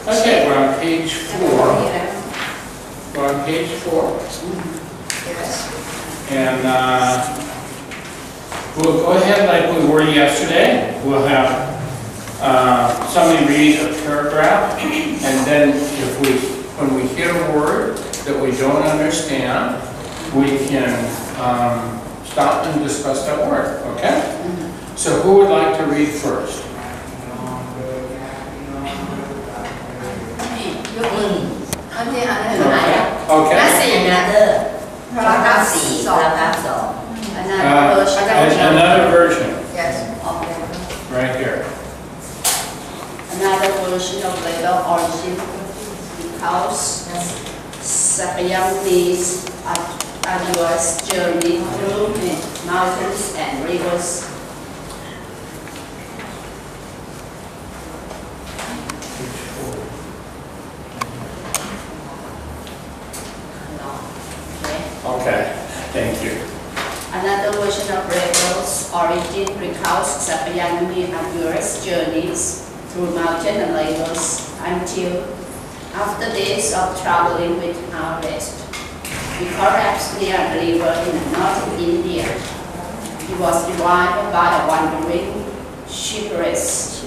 Okay, we're on page 4. We're on page 4. And we'll go ahead like we were yesterday. We'll have somebody read a paragraph, and then when we hit a word that we don't understand, we can stop and discuss that word, okay? So who would like to read first? Okay. Another version. Yes. Right here. Another version of label origin because Sapayam's arduous journey through mountains and rivers. Okay, thank you. Another version of rebels origin recounts Sapayam's arduous journeys through mountains and rivers until after days of traveling without rest. He collapsed near a river in northern India. He was revived by a wandering shepherdess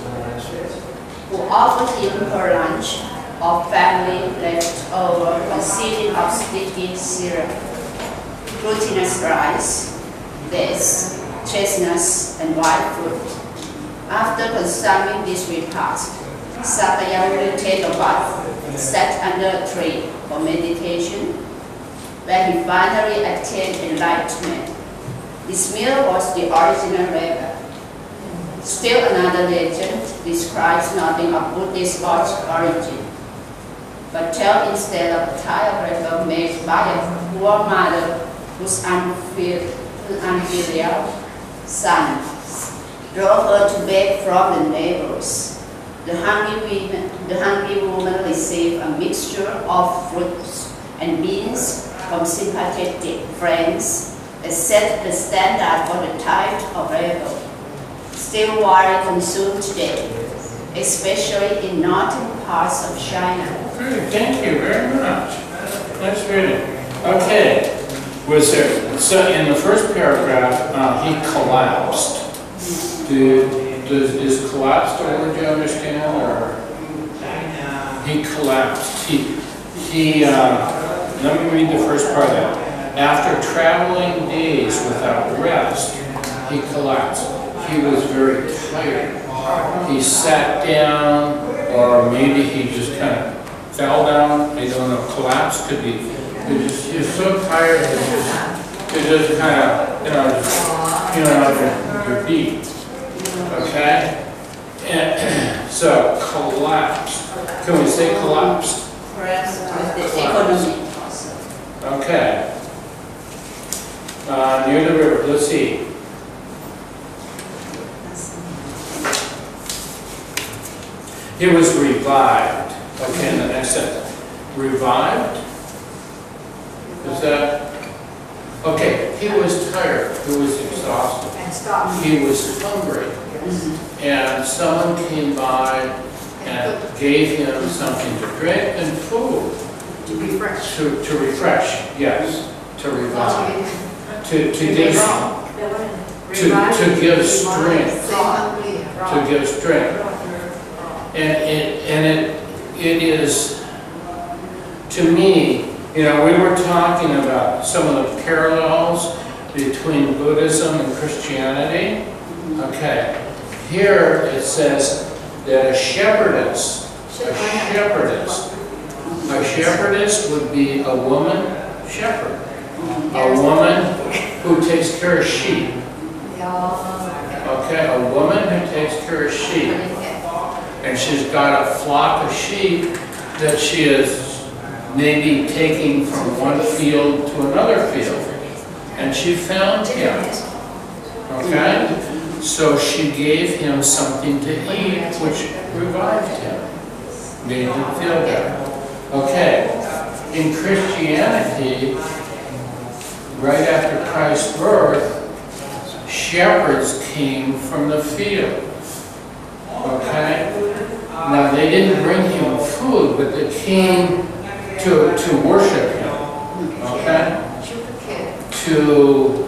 who offered him her lunch of family left over consisting of sticky syrup, glutinous rice, dates, chestnuts, and wild fruit. After consuming this repast, Sapayam will take a bath, sat under a tree for meditation, where he finally attained enlightenment. This meal was the original rebel. Still another legend describes nothing of Buddhist origin, but tells instead of a tired rebel made by a poor mother whose unfilial son drove her to beg from the neighbors. The hungry woman received a mixture of fruits and beans from sympathetic friends that set the standard for the type of rebel still widely consumed today, especially in northern parts of China. Great, thank you very much. Nice reading. Okay, so in the first paragraph, he collapsed. Is collapsed a word you understand, or he collapsed? Let me read the first part of that. After traveling days without rest, he collapsed. He was very tired. He sat down, or maybe he just kind of fell down. I don't know. Collapse could be. He was so tired that he just kind of, your feet. Okay? And so, collapsed. Can we say collapsed? Economy. Okay. Near the river. Let's see. He was revived. Okay, in the next sentence. Revived? Is that? Okay, he was tired. He was exhausted. He was hungry. And someone came by and gave him something to drink and food. To refresh. To refresh, yes. To revive. To give strength. To give strength. And it is, to me, we were talking about some of the parallels between Buddhism and Christianity. Okay, here it says that a shepherdess would be a woman shepherd, a woman who takes care of sheep. Okay, a woman who takes care of sheep. And she's got a flock of sheep that she is maybe taking from one field to another field. And she found him. Okay? So she gave him something to eat, which revived him. Made him feel better. Okay. In Christianity, right after Christ's birth, shepherds came from the field. Okay? Now they didn't bring him food, but they came to worship him. Okay? To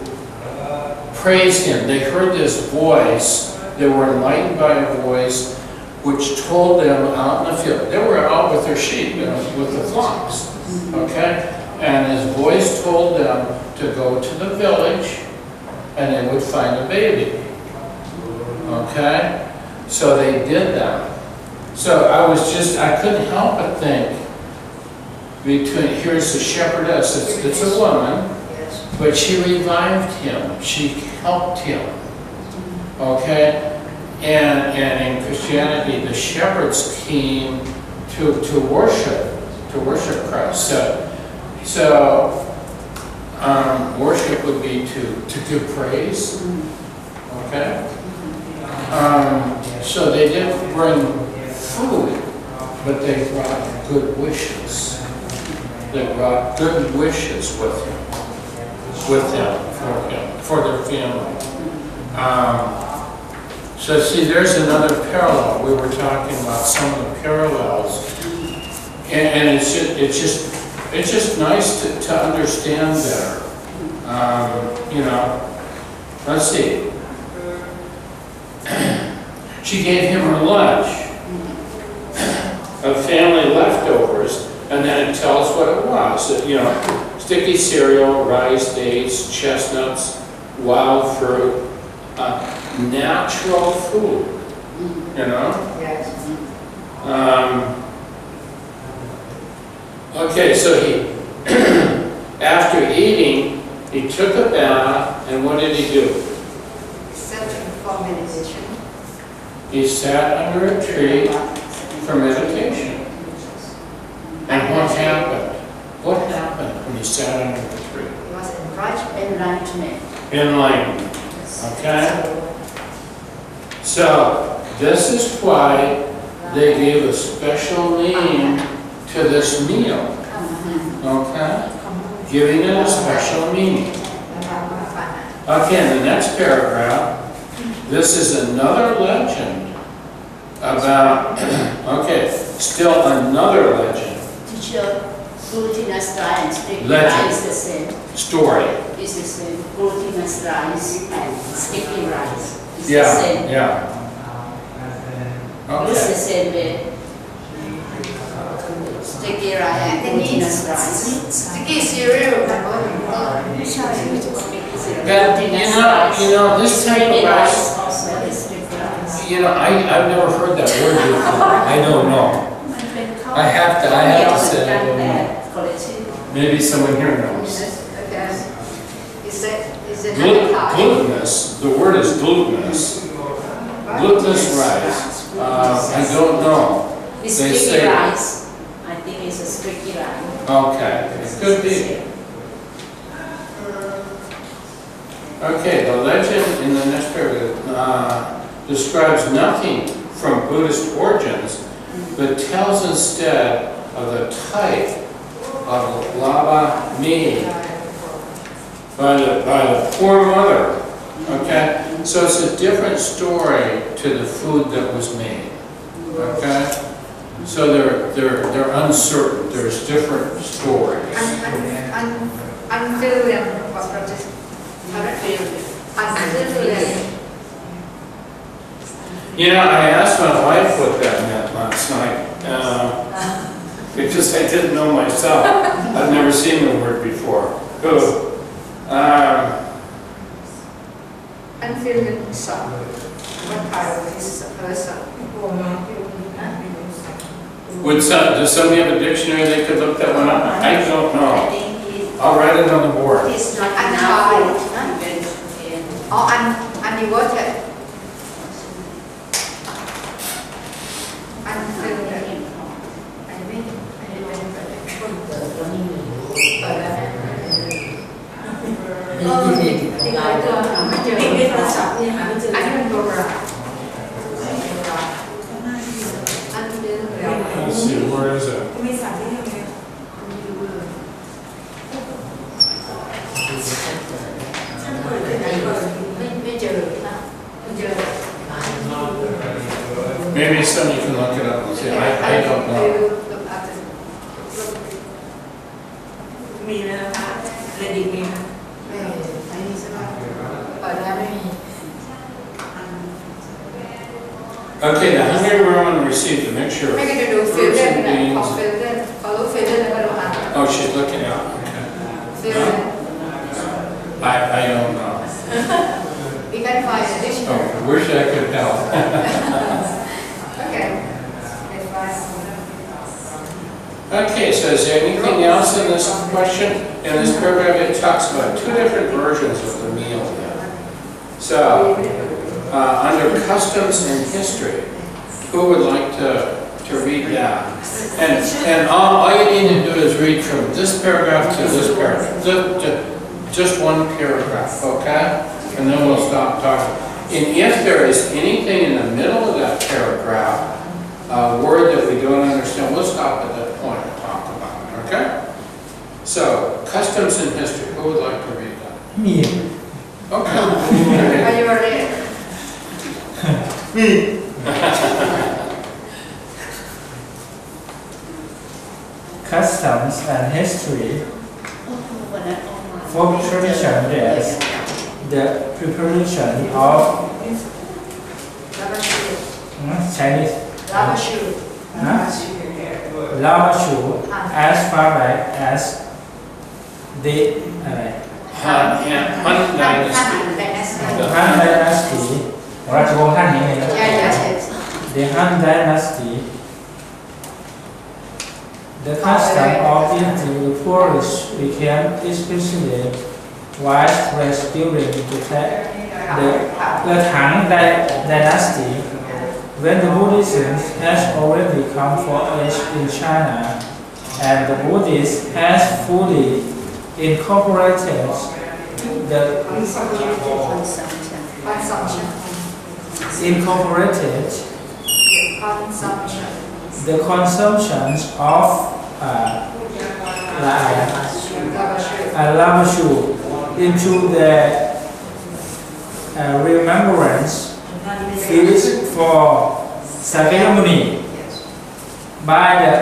praise him. They heard this voice. They were enlightened by a voice which told them out in the field. They were out with their sheep, with the flocks. Okay? And his voice told them to go to the village and they would find a baby. Okay? So they did that. So I couldn't help but think here's the shepherdess, it's a woman, but she revived him, she helped him. Okay? And in Christianity, the shepherds came to worship Christ. So worship would be to give praise. Okay? So they didn't bring food, but they brought good wishes. They brought good wishes with them, for their family. So see, there's another parallel. We were talking about some of the parallels, and it's just nice to understand better. Let's see. She gave him her lunch of family leftovers, and then it tells what it was. Sticky cereal, rice, dates, chestnuts, wild fruit, natural food. Yes. Okay, so he, after eating, he took a bath, and what did he do? Searching for meditation. He sat under a tree for meditation. And what happened? What happened when he sat under the tree? It was enlightenment. Enlightenment. Okay? So, this is why they gave a special name to this meal. Okay? Giving it a special meaning. Okay, in the next paragraph, this is another legend about, okay, still another legend. Teacher, glutinous rice and sticky Legend. rice is the same. Story. It's the same. Glutinous rice and sticky rice is the Yeah, same. yeah. It's the Okay. same way. Sticky rice and glutinous rice. Sticky cereal. This type of Sticky rice, rice also is sticky rice. I've never heard that word before. I don't know. I have to say, I don't know. Maybe someone here knows. Is it Glutinous, the word is glutinous. Glutinous rice. I don't know. It's They sticky say- rice. I think it's a sticky rice. Okay, it could be. Okay, the legend in the next paragraph describes nothing from Buddhist origins, but tells instead of the type of lava made by the poor mother. Okay, so it's a different story to the food that was made. Okay, so they're uncertain. There's different stories. Unfilial was practiced. Unfilial. I asked my wife what that meant last night, because I didn't know myself. I've never seen the word before. Unfilial son. What part of his person? Does somebody have a dictionary they could look that one up? I don't I know. think I'll write it on the board. it's not And enough high. food. Or undevoted. let's see, where is it? มีสามที่ยังไง ไม่เจอนะไม่เจอ Maybe somebody can look it up and see. I don't know. มีไหมนะคะเรดิมีไหมไม่มีใช่ไหมเปิดแล้วไม่มี Okay, the Hungary woman received a mixture of ไม่ก็จะดูฟิล fruits เดอร์ and นะขอ beans. ฟิลเดอร์เขารู้ฟิลเดอร์แล้วก็ดูอ่าน Oh, she's looking out. Okay. ฟิลเดอร์ I don't know. we can find a dictionary Oh, wish I could help. okay let's find Okay, so is there anything else in this question? In this paragraph, it talks about two different versions of the meal. So, under customs and history, who would like to read that? And all you need to do is read from this paragraph to this paragraph. Just one paragraph, okay? And then we'll stop talking. And if there is anything in the middle of that paragraph, a word that we don't understand, we'll stop at that point and talk about it, okay? So, customs and history, who would like to read that? Me. Okay. are you ready Me. Customs and history, folk tradition is the preparation of Chinese lava shoe lava shoe as far back as the Han Dynasty. the Han Dynasty ราชวงศ์ฮั่นนี่เองนะ The Han Dynasty. The custom of eating the porridge became especially widespread during the Tang Dynasty, when the Buddhism has already come of age in China, and the Buddhists has fully incorporated the consumptions of lava shoe into the remembrance feast for ceremony by the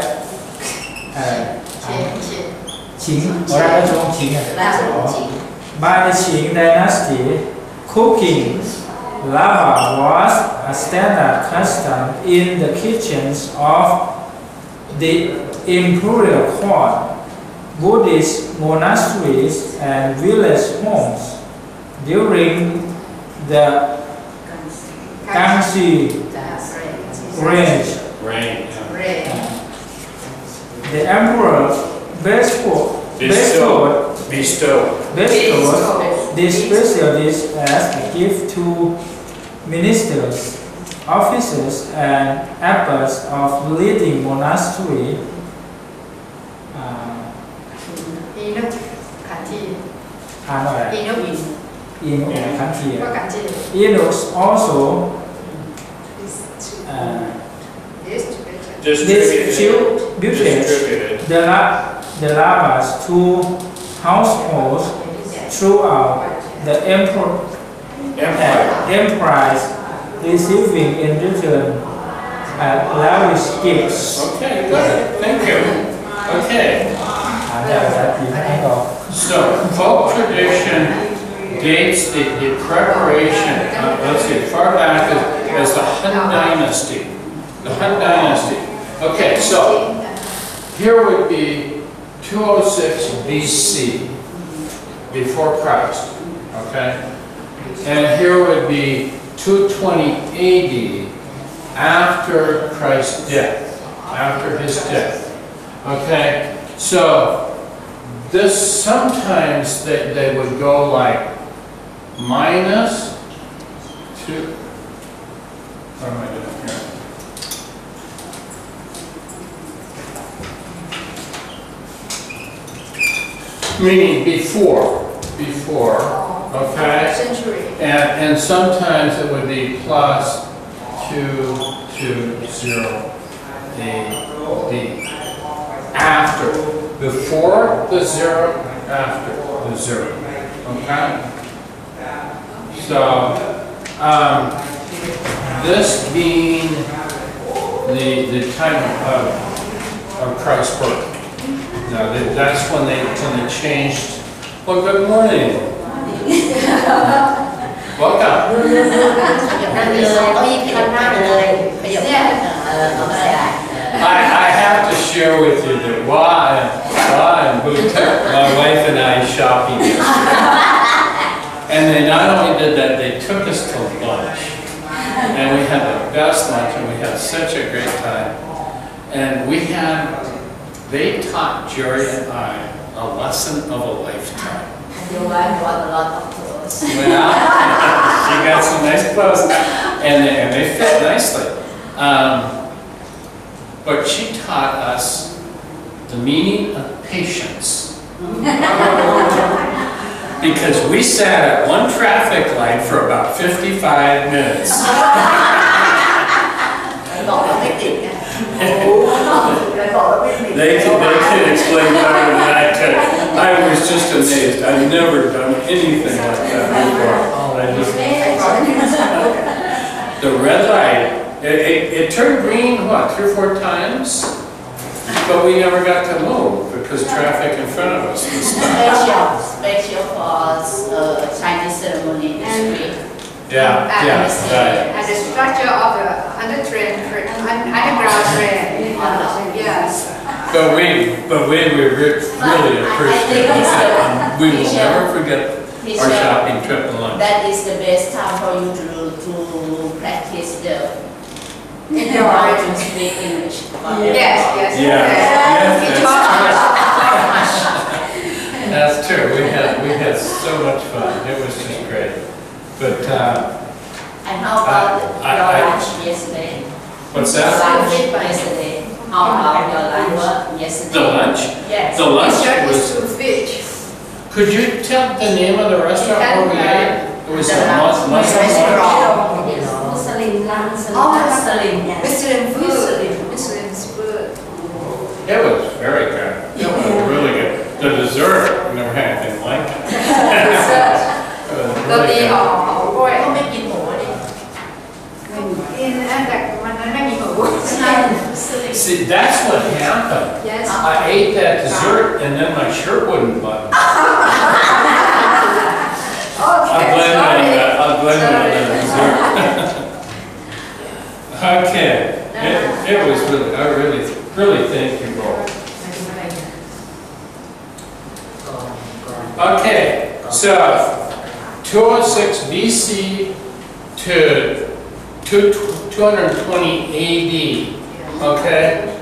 by the Qing dynasty. Cooking lava was a standard custom in the kitchens of the imperial court, Buddhist monasteries, and village homes during the Kangxi reign. The emperor bestowed this special dish as a gift to ministers, officers, and abbots of leading monastery. Eunuchs also distributed the lavas to households throughout the empire, receiving in return lavish gifts. Okay, good. Thank you. Okay. So, folk tradition dates the preparation, let's see, far back as the Han Dynasty. The Han Dynasty. Okay, so here would be 206 BC, before Christ. Okay? And here would be 220 AD, after Christ's death, after his death. Okay? So, this sometimes they would go like minus 2. What am I doing here? Meaning before, okay? century And sometimes it would be plus 220. After, before the zero, after the zero. Okay? So, this being the time of Christ's birth. Now, that's when they changed. Well, good morning. Welcome. I have to share with you that Wah and Boo took my wife and I shopping yesterday. And they not only did that, they took us to lunch. And we had the best lunch and we had such a great time. And they taught Jerry and I a lesson of a lifetime. Your wife brought a lot of clothes. Well, she got some nice clothes and they fit nicely. But she taught us the meaning of patience. Because we sat at one traffic light for about 55 minutes. They could explain better than I could. I was just amazed. I've never done anything like that before. The red light, it turned green, what, 3 or 4 times? But we never got to move because traffic in front of us was stopped. Special for Chinese ceremony this week. Yeah, right. And the structure of the underground train. Yes. But we really appreciate it. We will never forget our shopping trip to lunch. That is the best time for you to practice the to speak English. Yes. That's true. We had so much fun. It was just great. But and how about your lunch yesterday? What's that? Lunch yesterday. How about your lunch yesterday? The lunch? Yes. The lunch was. fish. Could you tell the name of the restaurant where we ate? It was a Muslim Muslim food. It was very good. It was really good. The dessert, I never had anything like it. It was really good. See, that's what happened. Yes. I ate that dessert and then my shirt wouldn't button. I'll blame it on the dessert. Okay. It was really, I really thank you both. Okay, so 206 BC to 220 AD. Okay,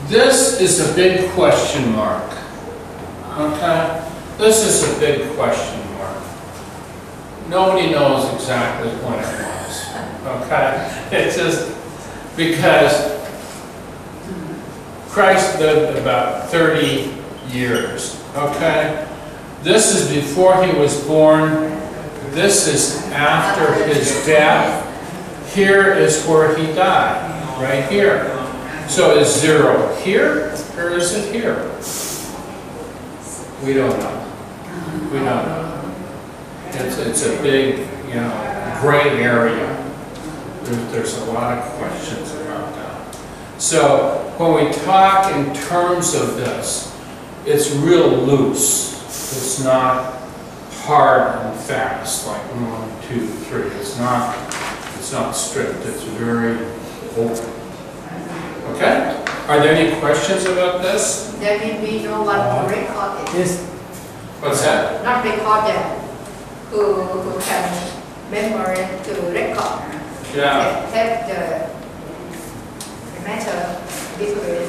this is a big question mark. Okay, this is a big question mark. Nobody knows exactly when it was. Okay, it's just because Christ lived about 30 years. Okay, this is before he was born. This is after his death. Here is where he died, right here. So is 0 here, or is it here? We don't know. We don't know. It's a big, gray area. There's a lot of questions about that. So when we talk in terms of this, it's real loose. It's not hard and fast, like 1, 2, 3. It's not strict. It's very open. Okay? Are there any questions about this? There will be no one to record it. Yes. What's that? Not recorded. Who can memory to record. Yeah. Have the matter between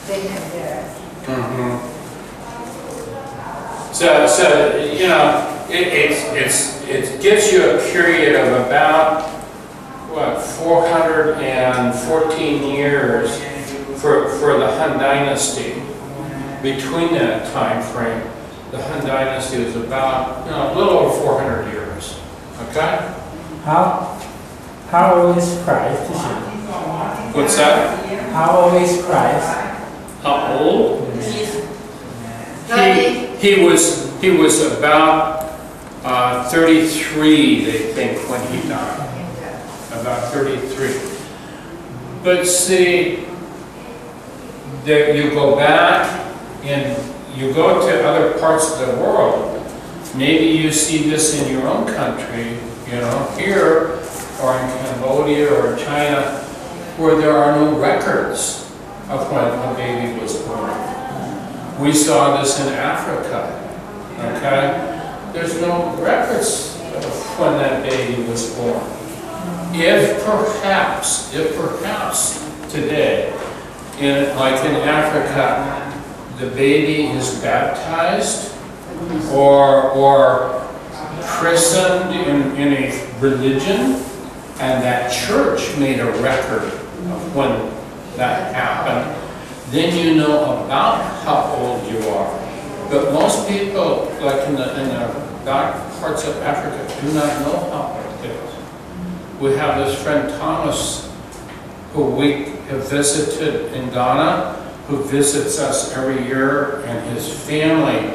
then and there. Mm-hmm. So it gives you a period of about 414 years for the Han Dynasty. Between that time frame, the Han Dynasty is about a little over 400 years. Okay. How old is Christ? What's that? How old is Christ? How old? He was about 33, they think, when he died. About 33. But see, that you go back and you go to other parts of the world, maybe you see this in your own country, you know, here, or in Cambodia or China, where there are no records of when a baby was born. We saw this in Africa, okay? There's no records of when that baby was born. If perhaps today, like in Africa, the baby is baptized or christened in a religion, and that church made a record of when that happened, then you know about how old you are. But most people, like in the back parts of Africa, do not know how old they are. We have this friend Thomas, who we have visited in Ghana, who visits us every year, and his family.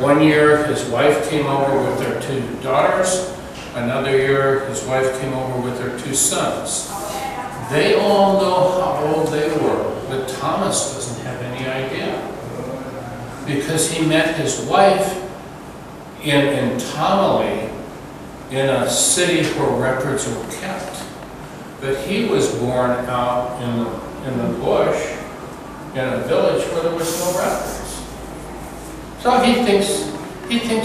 One year, his wife came over with their 2 daughters. Another year, his wife came over with their 2 sons. They all know how old they were, but Thomas doesn't have any idea. Because he met his wife in Tamale, in a city where records were kept. But he was born out in the bush, in a village where there was no records. So he thinks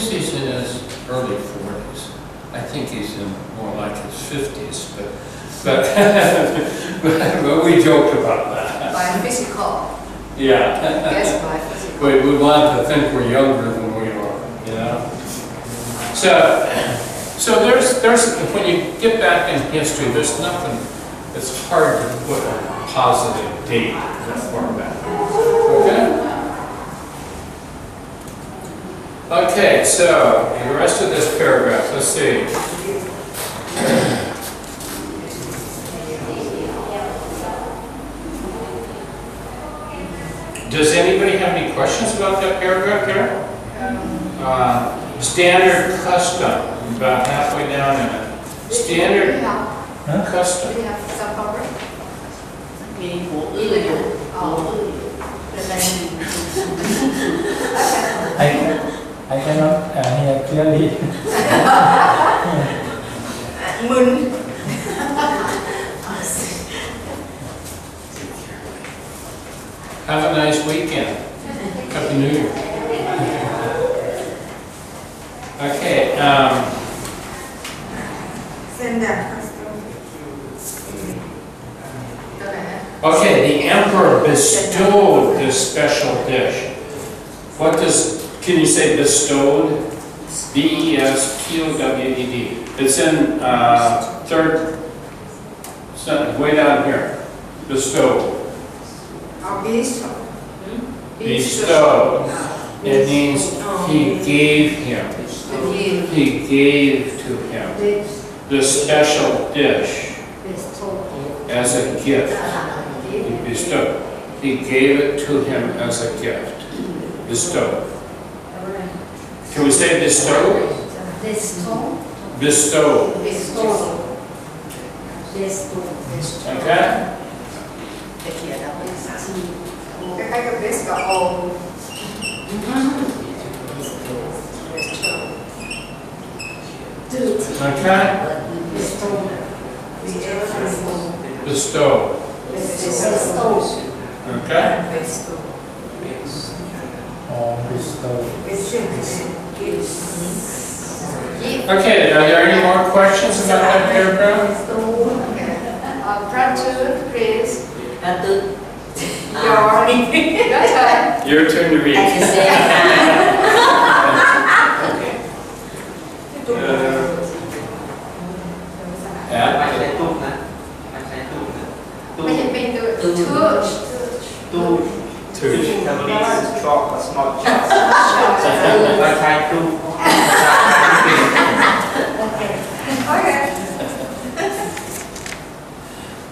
he's in his early 40s. I think he's in more like his 50s, but we joke about that. By physical. Yeah. Yes, by physical. We want to think we're younger than we are, you know. So there's when you get back in history, there's nothing. It's hard to put a positive date that far back. Okay. Okay. So the rest of this paragraph. Let's see. Does anybody have any questions about that paragraph here? Standard custom, about halfway down in it. Standard custom. Do you have some cover? I cannot hear clearly. Moon. Have a nice weekend. Happy New Year. Okay. Send that. Okay, the emperor bestowed this special dish. What does, can you say bestowed? B-E-S-T-O-W-E-D. It's in third sentence, way down here. Bestowed. Bestowed. It means he gave him. He gave to him the special dish as a gift. He bestowed. He gave it to him as a gift. Bestowed. Can we say bestowed? Bestowed. Okay? Cái best got all. Okay? Bestow. Okay? Okay, are there any more questions about that paragraph? Gratitude, praise. Your turn to read.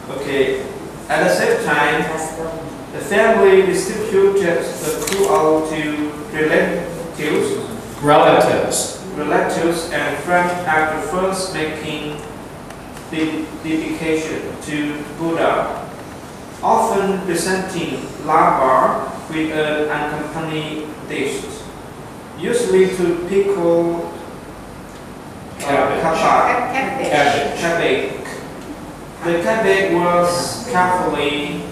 Okay, At the same time, the family distributed the crew out to relatives and friends after first making the dedication to Buddha, often presenting lava with an accompanying dish, usually to pickle cabbage. The cabbage was carefully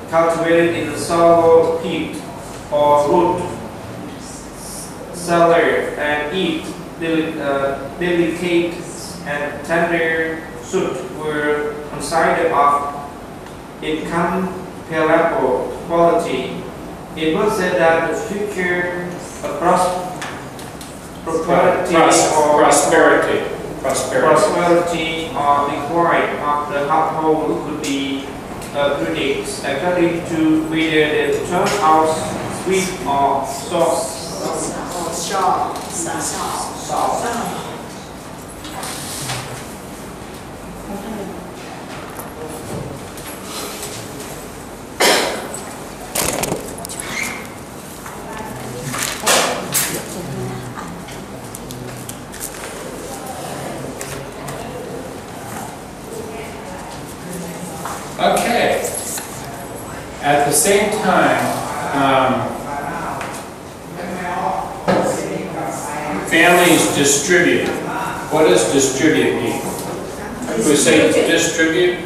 cultivated in a soil pit or root cellar and eat delicate and tender soup were considered of incomparable quality. It was said that the future prosperity or decline of the household could be predicted according to whether they turn out sweet or soft. Okay. At the same time, families distribute. What does distribute mean? We say distribute?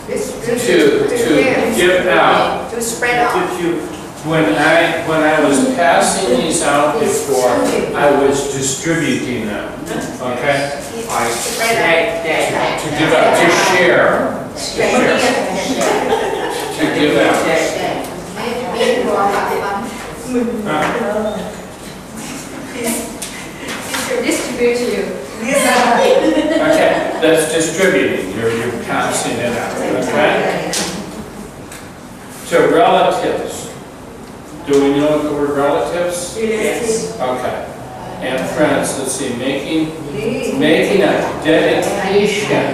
To give out. To spread out. When I was passing these out before, I was distributing them. Okay? To give out, to share. To give out. Distribute you. Okay, that's distributing. You're passing it out. Okay? To relatives. Do we know the word relatives? Yes. Okay. And friends, let's see, making a dedication.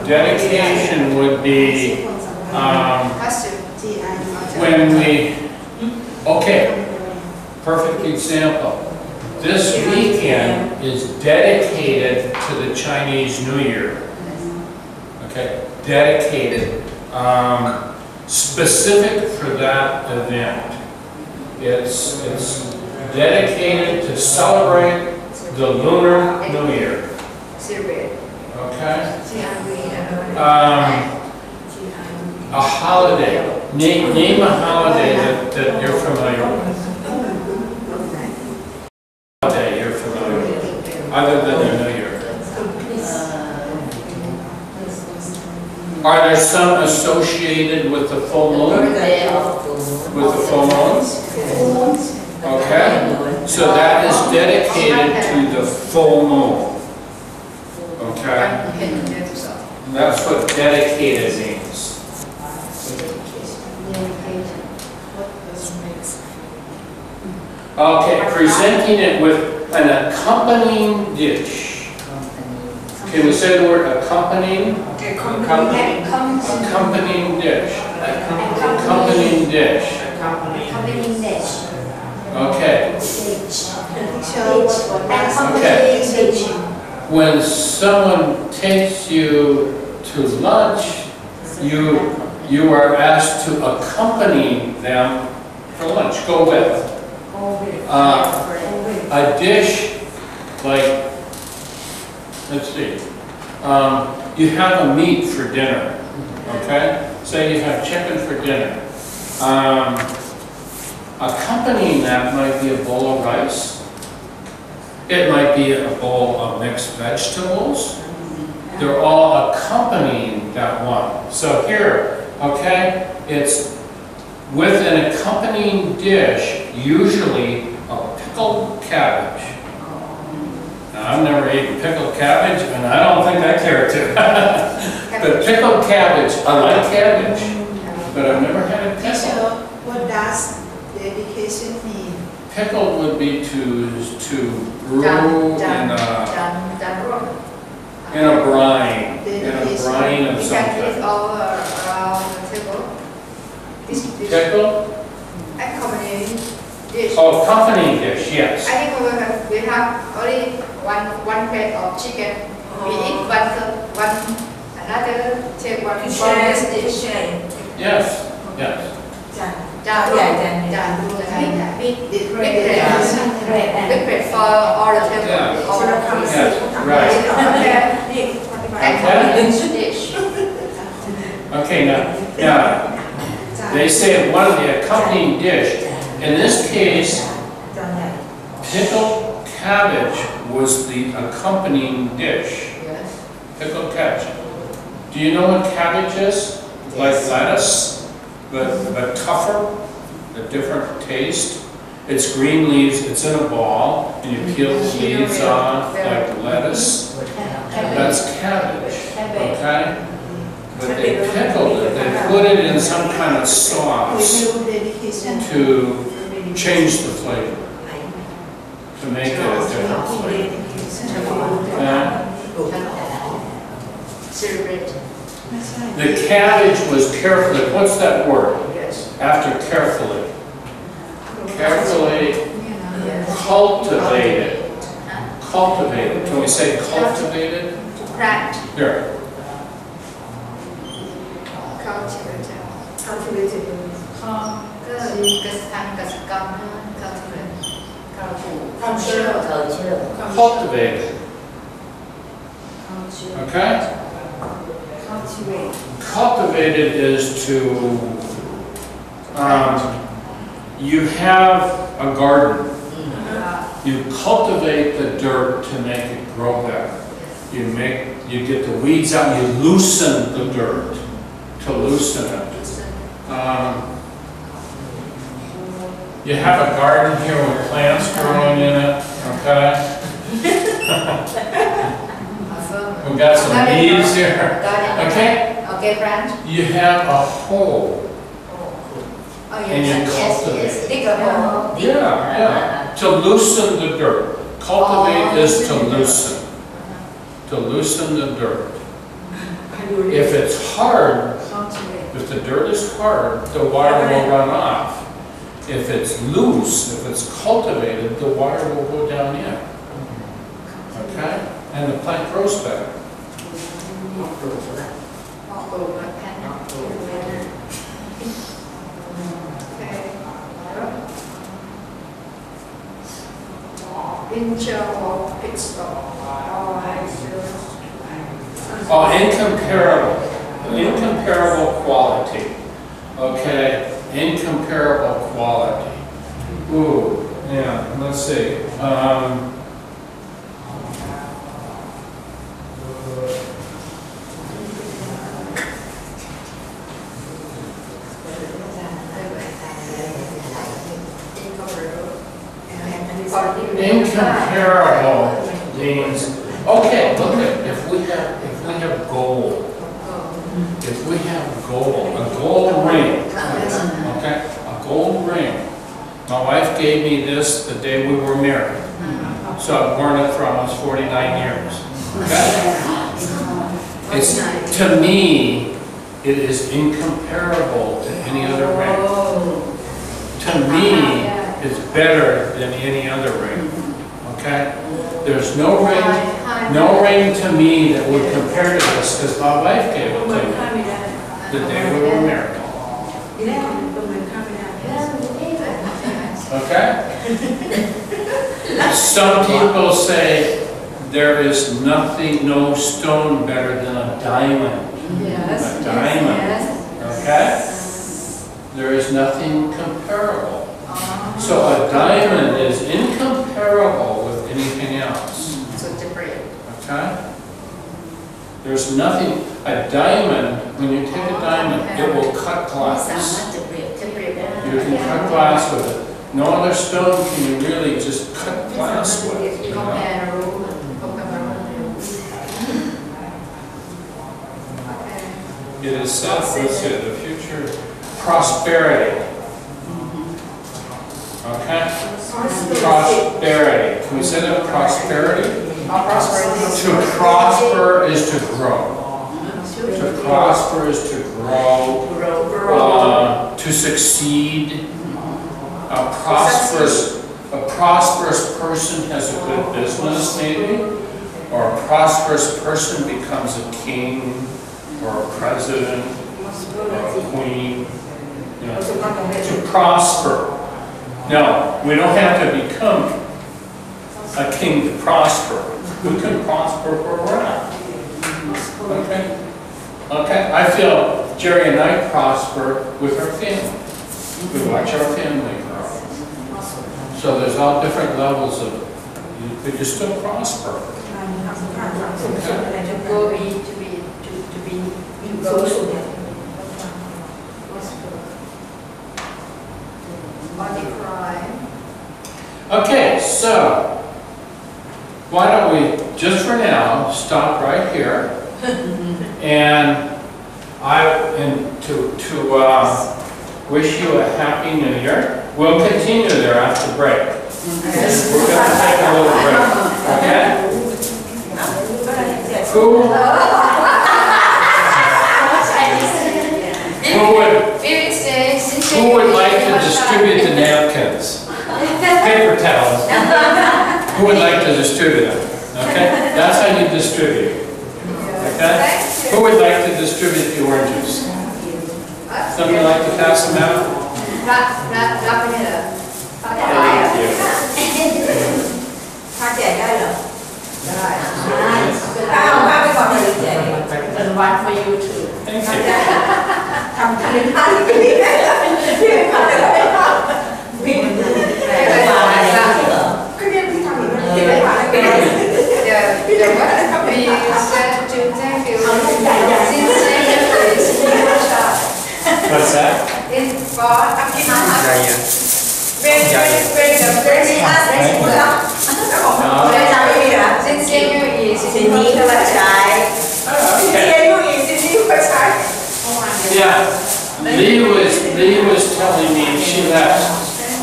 Dedication would be when we, okay, perfect example. This weekend is dedicated to the Chinese New Year. Okay, dedicated, specific for that event. It's dedicated to celebrate the Lunar New Year. Okay? A holiday. Name a holiday that you're familiar with. Holiday you're familiar with, other than the New Year. Are there some associated with the full moon? With the full moon? Okay, so that is dedicated to the full moon. Okay, that's what dedicated means. Okay, presenting it with an accompanying dish. Can we say the word accompanying? Accompanying dish. Accompanying dish. Okay. Okay. When someone takes you to lunch, you are asked to accompany them for lunch. Go with. A dish like, let's see, you have a meat for dinner. Okay. Say you have chicken for dinner. Accompanying that might be a bowl of rice. It might be a bowl of mixed vegetables. They're all accompanying that one. So here, okay, it's with an accompanying dish, usually a pickled cabbage. Now, I've never eaten pickled cabbage, and I don't think I care to. But pickled cabbage, I like cabbage, but I've never had it pickled. What does dedication mean? Pickled would be to brew in a in a brine of We some can leave kind. all around the table. This Pickle? accompanying dish. Oh, company dish, yes. I think we have only one plate of chicken. We eat another take one bonus dish. Yes, yes. Big plate for all the table. Yeah. All the Yes, right. Accompanying dish. Okay, now, they say one of the accompanying dish. In this case, pickled cabbage was the accompanying dish. Yes. Pickled cabbage. Do you know what cabbage is? Like lettuce, but tougher, a different taste. It's green leaves, it's in a ball, and you peel the leaves off like lettuce. That's cabbage, okay? But they pickled it, they put it in some kind of sauce to change the flavor, to make it a different flavor. Suraphet. The cabbage was carefully, what's that word? Yes. After carefully. Carefully cultivated. Cultivated. Can we say cultivated? Plant. Here. Cultivated. Cultivated. Okay? Cultivated is to, you have a garden. You cultivate the dirt to make it grow better. You get the weeds out, you loosen the dirt to loosen it. You have a garden here with plants growing in it, okay? We've got some leaves here, okay? Okay, friend. You have a hole, and you cultivate. Dig a hole. Yeah, to loosen the dirt. Cultivate is to loosen. To loosen the dirt. If it's hard, if the dirt is hard, the water will run off. If it's loose, if it's cultivated, the water will go down in. Okay? And the plant grows better. Oh, incomparable quality. Okay, incomparable quality. Ooh, yeah, let's see. Incomparable means, okay, look at, if we have gold, a gold ring, okay, a gold ring. My wife gave me this the day we were married, so I've worn it for almost 49 years. Okay? It's, to me, it is incomparable to any other ring. To me, it's better than any other ring. Okay? There's no ring to me that would compare to this, because my wife gave it to me the day we were married. Okay? Some people say there is nothing, no stone better than a diamond. A diamond. Okay? There is nothing comparable. So a diamond is incomparable with anything else. Okay? There's nothing, a diamond, when you take a diamond, it will cut glass. You can cut glass with it. No other stone can you really just cut glass with. You know? It is said, let's see, the future, prosperity. Okay? Prosperity. Can we say that? Prosperity? To prosper is to grow. To prosper is to grow. To succeed. A prosperous person has a good business, maybe, or a prosperous person becomes a king, or a president, or a queen. You know, to prosper. Now, we don't have to become a king to prosper. We can prosper where we're at. Okay? Okay? I feel Jerry and I prosper with our family. We watch our family grow. So there's all different levels of, but you still prosper. Okay? Okay, so why don't we, just for now, stop right here, and to wish you a happy New Year. We'll continue there after break. We're going to take a little break. Okay? Who would like to distribute the napkins? Paper towels. Who would like to distribute them? Okay? That's how you distribute. Okay? Who would like to distribute the oranges? Somebody like to pass them out? And one for you too. Thank you. What's that? Yeah, Lee was telling me she left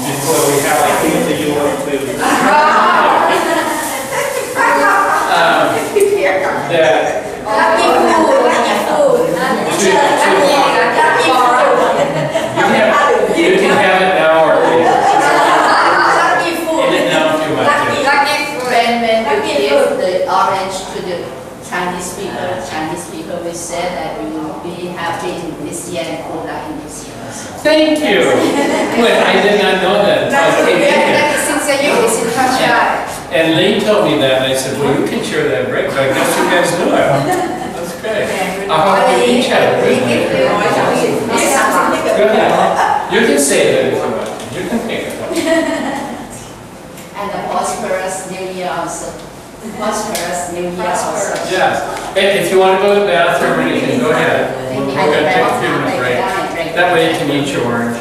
before we had like the York food. That you can have it now or later. In it now if you want to. When you give the orange to the Chinese people will say that we will be happy in this year and cooler in this year. Thank you. Wait, I did not know that. And Lee told me that, and I said, well, you can share that break, but I guess you guys knew it. That's great. I'll have to each have a break. Go ahead. You can say that if you want. You can pick it up. And a prosperous New Year also. Prosperous New Year also. Yes. And if you want to go to the bathroom or anything, go ahead. We're going to take a few minutes break. That way you can eat your orange.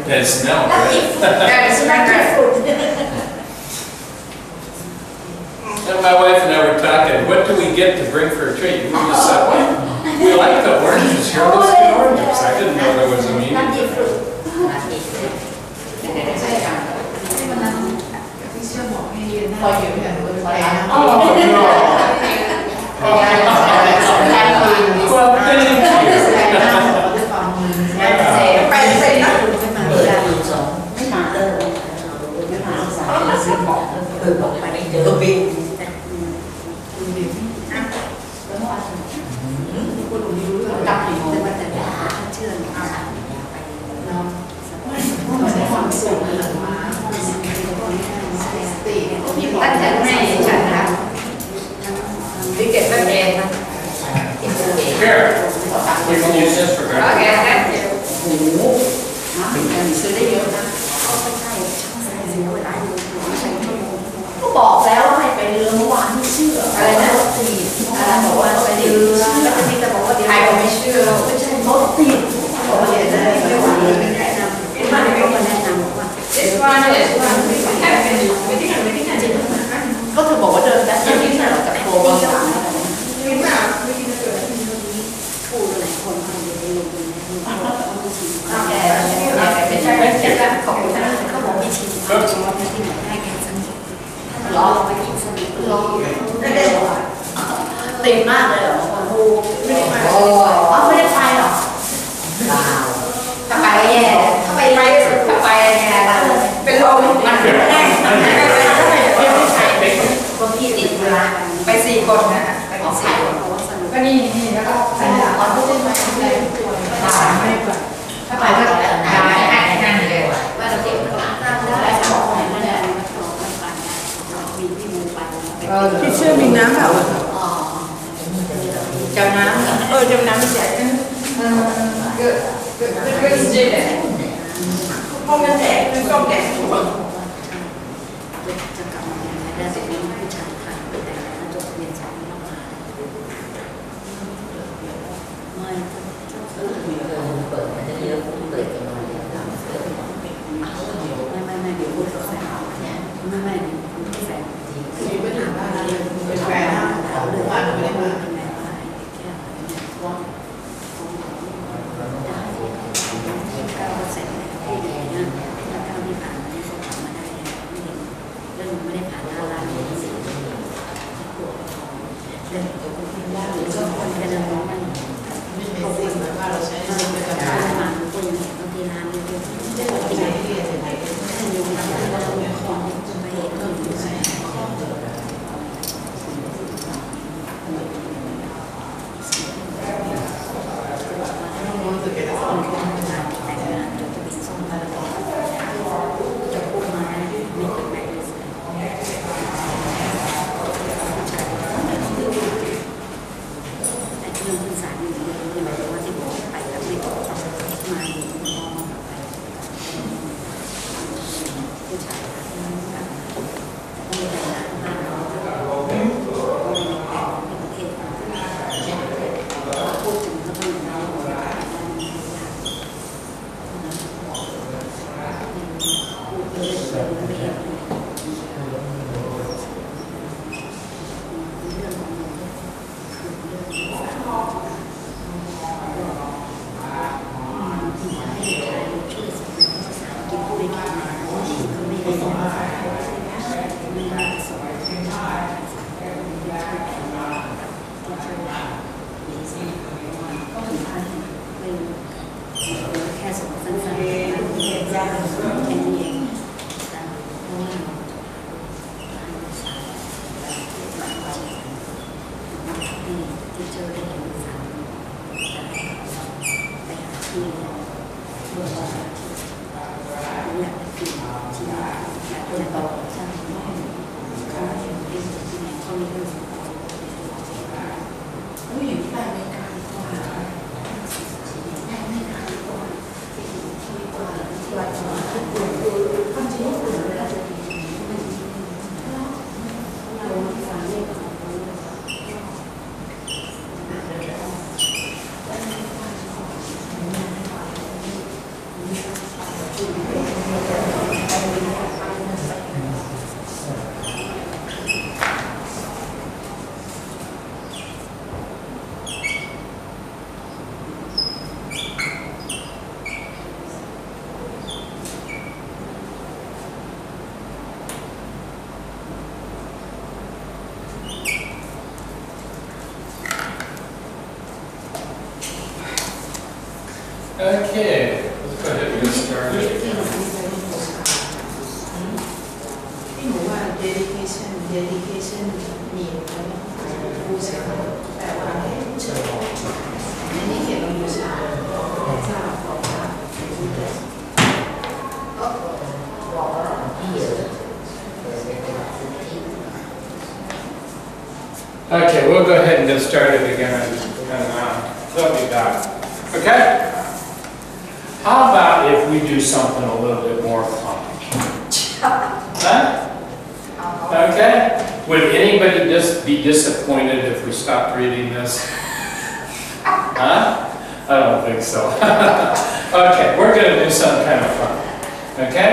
That smells good. And my wife and I were talking, what do we get to bring for a treat? We just said, well, we like the oranges here, let's get oranges. I didn't know there was a meaning to that. Oh, no. Well, thank you. Here, we can use this for breakfast. Okay, thank you. ก็บอกแล้วว่าให้ไปเรือเมื่อวานไม่เชื่ออะไรนะรถติดบอกว่าไปเรือแล้วก็มีแต่บอกว่าใครก็ไม่เชื่อไม่ใช่รถติดบอกว่าเดี๋ยวได้ไม่ไหวแนะนำไม่ได้ก็แนะนำบอกว่าก็เธอบอกว่าเดินแบบนี้ที่เราจะโทรมา ที่เชื่อมีน้ำเปล่า เจ้าน้ำ จำน้ำไม่แจกกันก็จริงแหละห้องมันแตกมันก็แตก จะกลับมาได้จะมีผู้ชายผ่านไปแต่แล้วจบเรียนชั้นนอกมาไม่เปิดมันจะเยอะเปิดกันมาเดี๋ยวไม่เดี๋ยวพูดกับแฟนไม่แฟนมีปัญหาบ้างเป็นแฟนเขาหรือว่าไม่ได้มาเป็นแม่บ้านแค่ว่า9%ที่ดีนะแล้ว9ที่ผ่านมาที่เขาทำมาได้เรื่องไม่ได้ผ่านหน้าร้านเลยสิปวดเรื่องตัวคนยากหรือก็คนกระดังน้องมันเขาเป็นแบบว่าเราใช้สิ่งเป็นการมาคนอย่างบางทีร้านนี้เป็นได้ปกติที่จะใช้ถ้าอยู่ร้านเราไม่ของไปต้องอยู่ใส่ข้อOkay, let's go ahead and get started. ที่หนูว่า dedication มีผู้เชี่ยวชาญแต่ว่าเชื่อในนี้เขียนว่าผู้เชี่ยวชาญทราบของทราบ Okay, we'll go ahead and get started again and they'll be back. Okay? How about if we do something a little bit more fun? Huh? Okay? Would anybody just be disappointed if we stopped reading this? Huh? I don't think so. Okay, we're going to do something kind of fun. Okay?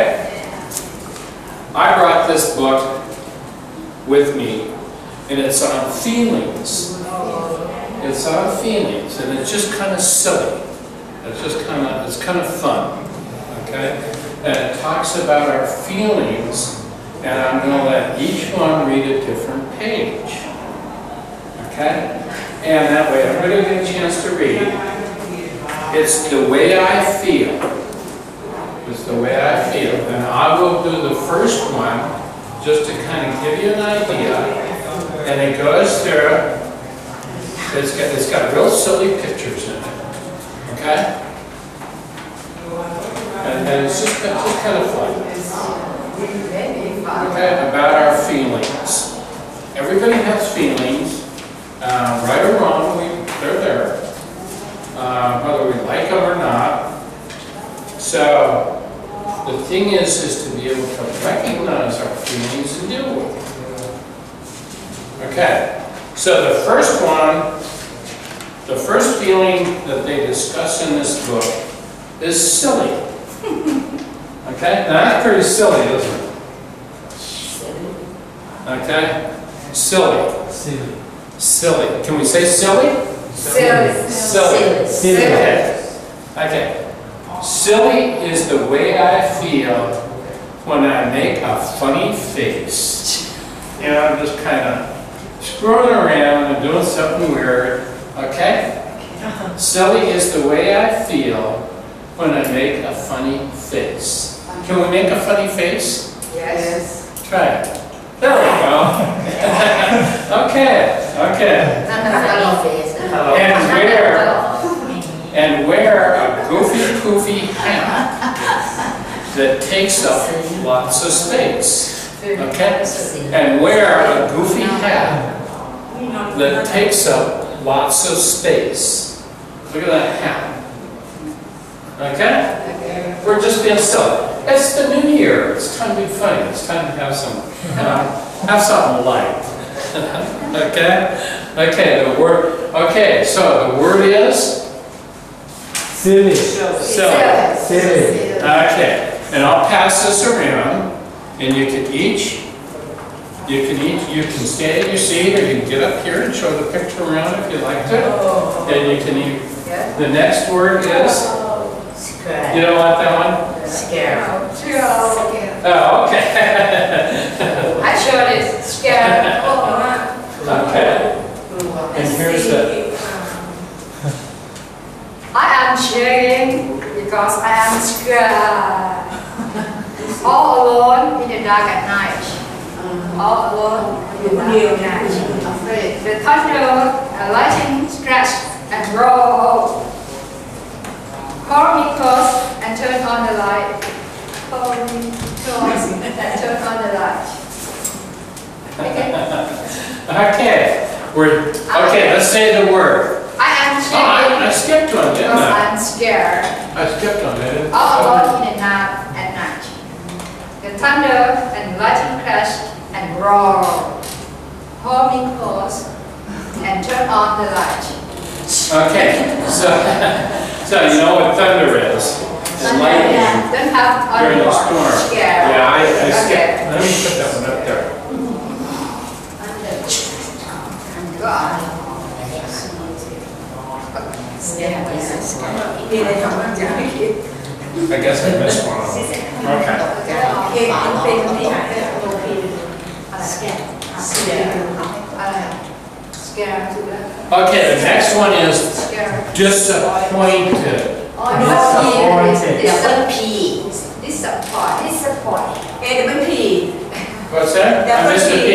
I brought this book with me, and it's on feelings. It's on feelings, and it's just kind of silly. It's kind of fun. Okay? And it talks about our feelings, and I'm going to let each one read a different page. Okay? And that way everybody will get a chance to read. It's the way I feel. It's the way I feel. And I will do the first one just to kind of give you an idea. And it goes through. It's got real silly pictures in it. Okay? And it's just kind of fun. Okay? About our feelings. Everybody has feelings, right or wrong, they're there, whether we like them or not. So the thing is to be able to recognize our feelings and deal with them. Okay, so the first one, the first feeling that they discuss in this book is silly. Okay, now that's pretty silly, isn't it? Okay, silly. Silly. Silly. Can we say silly? Silly. Silly. Silly. Okay. Okay. Silly is the way I feel when I make a funny face. You know, I'm just kind of screwing around and doing something weird. Okay? Silly is the way I feel when I make a funny face. Can we make a funny face? Yes. Try it. There we go. Okay. Okay. And wear a goofy poofy hat that takes up lots of space. Okay? And wear a goofy hat that takes up lots of space. Look at that hat. Okay? We're just being silly. It's the new year. It's time to be funny. It's time to have some, have something light. Okay? Okay, the word, okay, so the word is? Silly. Silly. Silly. Okay, and I'll pass this around, and you can stay at your seat, or you can get up here and show the picture around if you like to. And you can eat. The next word is? You don't want that one? Scare. Oh, okay. I showed it. Scare. Okay. And here's the, I am shaking because I am scared. All alone in the dark at night. All alone in the dark at night. The thunder, a lightning scratch and roll. Call me close and turn on the light. Call me close and turn on the light. okay. Okay, let's say the word. I am Oh, shaking I skipped one, didn't because I? I'm scared. I skipped one, didn't I? All alone in the night at night. The thunder and lightning crash and roar. Hold me close and turn on the light. Okay, so you know what thunder is? It's lightning Don't have during the on storm. Scare. Yeah, I Okay. skipped. Let me put that one up there. God. I guess I missed one. Okay. Scare. Okay, the next one is Scare. disappointed. What's that? I missed the P.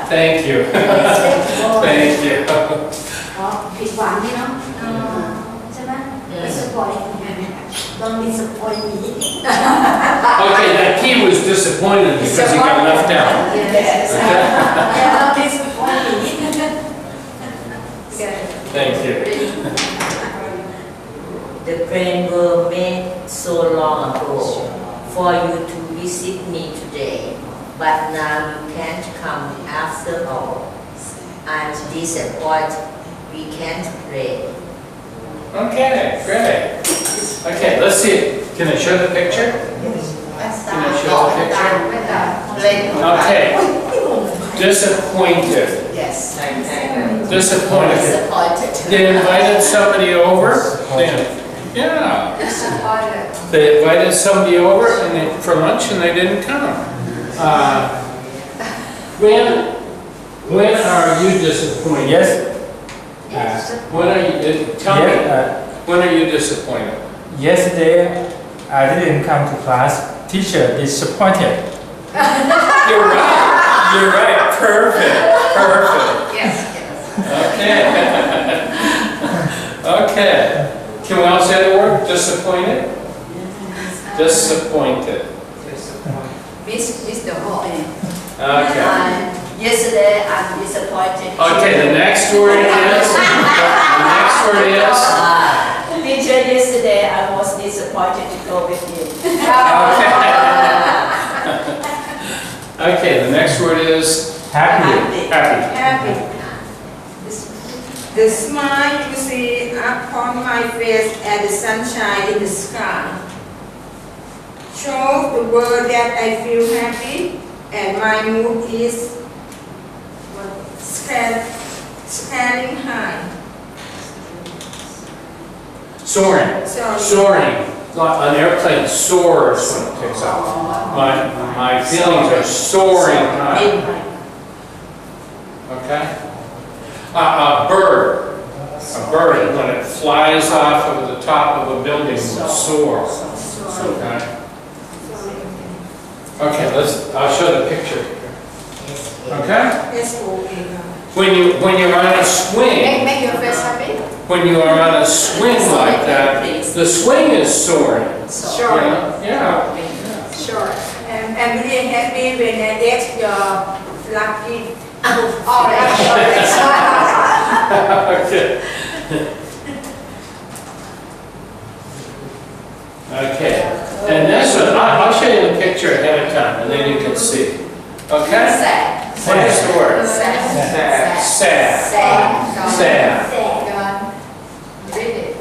Thank you. Thank you. ผิดหวังนี่เนาะใช่ไหม disappoint don't disappoint me Okay, that P was disappointed because he got left out. yes don't disappoint me Thank you. The plans were made so long ago for you to visit me today, but now you can't come after all. I'm disappointed we can't play. Okay, great. Okay, let's see. Can I show the picture? Can I show the picture? Okay. Disappointed. Yes. Disappointed. Disappointed. They invited somebody over. Yeah. Disappointed. They invited somebody over for lunch and they didn't come. When are you disappointed? Yes. When are you? Tell me. Yes, When are you disappointed? yesterday, I didn't come to class. Teacher disappointed. You're right. You're right. Perfect. Perfect. Yes. Okay. Okay. Can we all say the word disappointed? Disappointed. Miss the whole. Okay. Yesterday, I'm disappointed. Okay, the next word is, the next word is, Teacher, yesterday I was disappointed to go with you. okay, the next word is Happy. happy. Happy. The smile you see upon my face and the sunshine in the sky shows the world that I feel happy and my mood is scaling high. Soaring. Sorry. Soaring. Like an airplane soars when it takes off. My feelings are soaring high. Okay? A bird. A bird, when it flies off of the top of a building, will soar. Okay? Okay, I'll show the picture. Okay? When you're on a swing, Make your face happy. when you are on a swing like that, the swing is soaring. Sure. You know? Yeah. Sure. I'm really happy when I get your lucky. Okay. Okay. And this one, I'll show you the picture ahead of time, and then you can see. Okay? Sad. What is the word? Sad. Sad. Sad. Read it.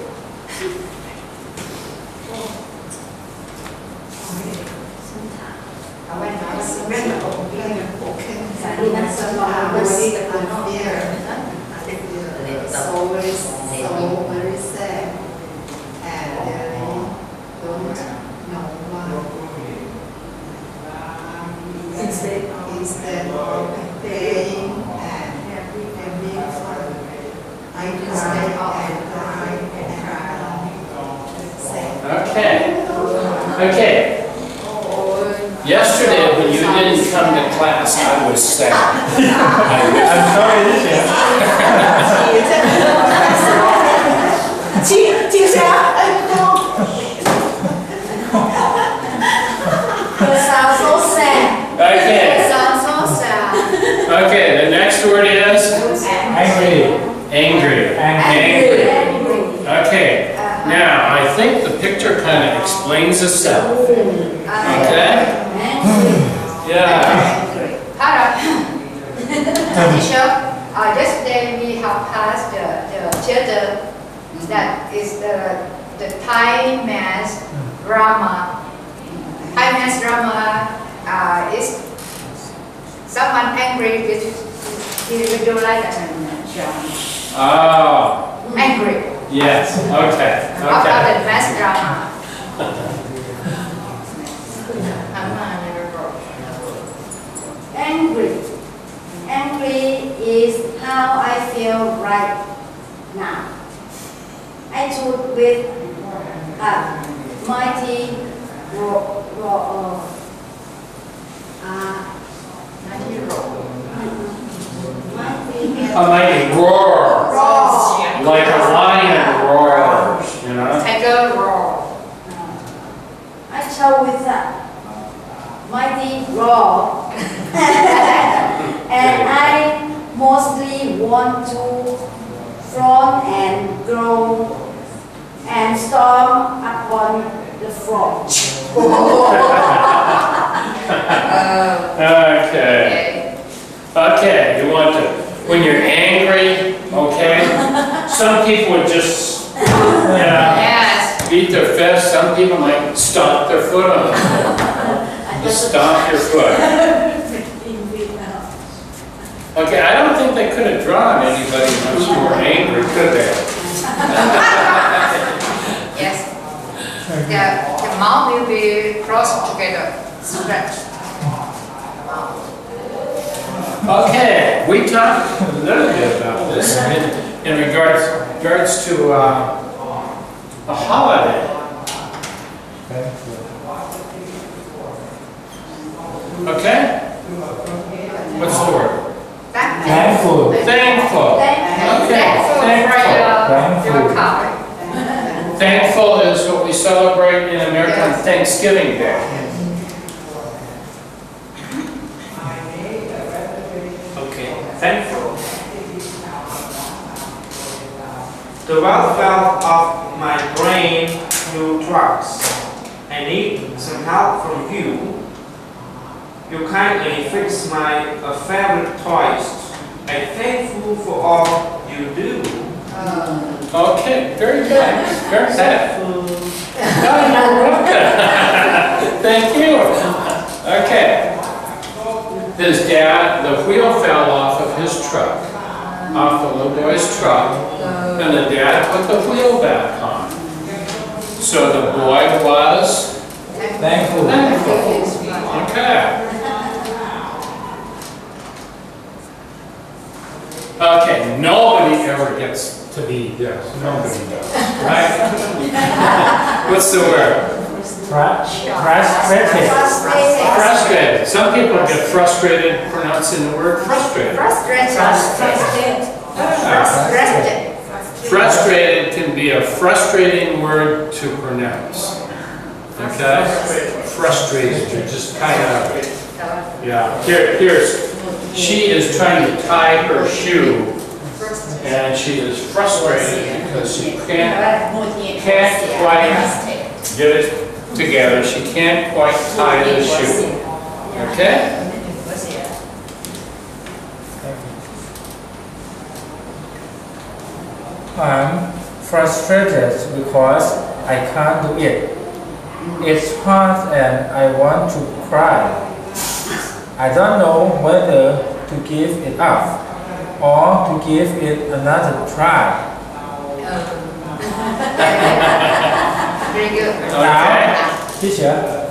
So very sad, and don't know why. Instead of playing and having fun, I just stay up and cry and cry. Okay. Okay. Yesterday, when you didn't come to class, I was sad. I'm sorry, teacher. Chị sẽ Sounds so sad. Okay. Sounds so sad. Okay, the next word is Angry. angry. Angry. Okay. Now, I think the picture kind of explains itself. Okay? Yeah. Teacher, yesterday we have passed the theater that is the Thai mass drama. Thai mass drama is someone angry with you like Oh, angry yes. Okay. after Okay. the mass drama. Angry. Angry is how I feel right now. I took with a mighty A mighty roar. Like a lion roars, you know? Tiger roar. I took with a mighty roar. And I mostly want to front and grow and storm upon the front. Okay. Okay, you want to, when you're angry, okay? Some people would just, Yes. beat their fist. Some people might stomp their foot on it. Just stomp your foot. Okay, I don't think they could have drawn anybody much more angry, could they? Yes. The mouth will be crossed together. Stretch. Okay, we talked a little bit about this in regards to a holiday. Okay? What's the word? Thankful. Thankful. Okay, Thankful for your car. Thankful is what we celebrate in America on Thanksgiving Day. The valve fell off my brain to drugs. I need some help from you. You kindly fix my favorite toys. I'm thankful for all you do. Okay, very good. Very good. Oh, you're welcome. Thank you. Okay. His dad, the wheel fell off of his truck, off the little boy's truck, and the dad put the wheel back on. So the boy was Thankful. okay. Okay, nobody ever gets to be this. Nobody does. Right? What's the word? Frustrated. Frustrated. Some people get frustrated pronouncing the word frustrated. Frustrated can be a frustrating word to pronounce. Okay? Frustrated. You're just kind of, yeah. Here's, she is trying to tie her shoe and she is frustrated because she can't quite get it together. She can't quite tie the shoe. Okay? I'm frustrated because I can't do it. It's hard and I want to cry. I don't know whether to give it up or to give it another try. Very good. Okay. Teacher,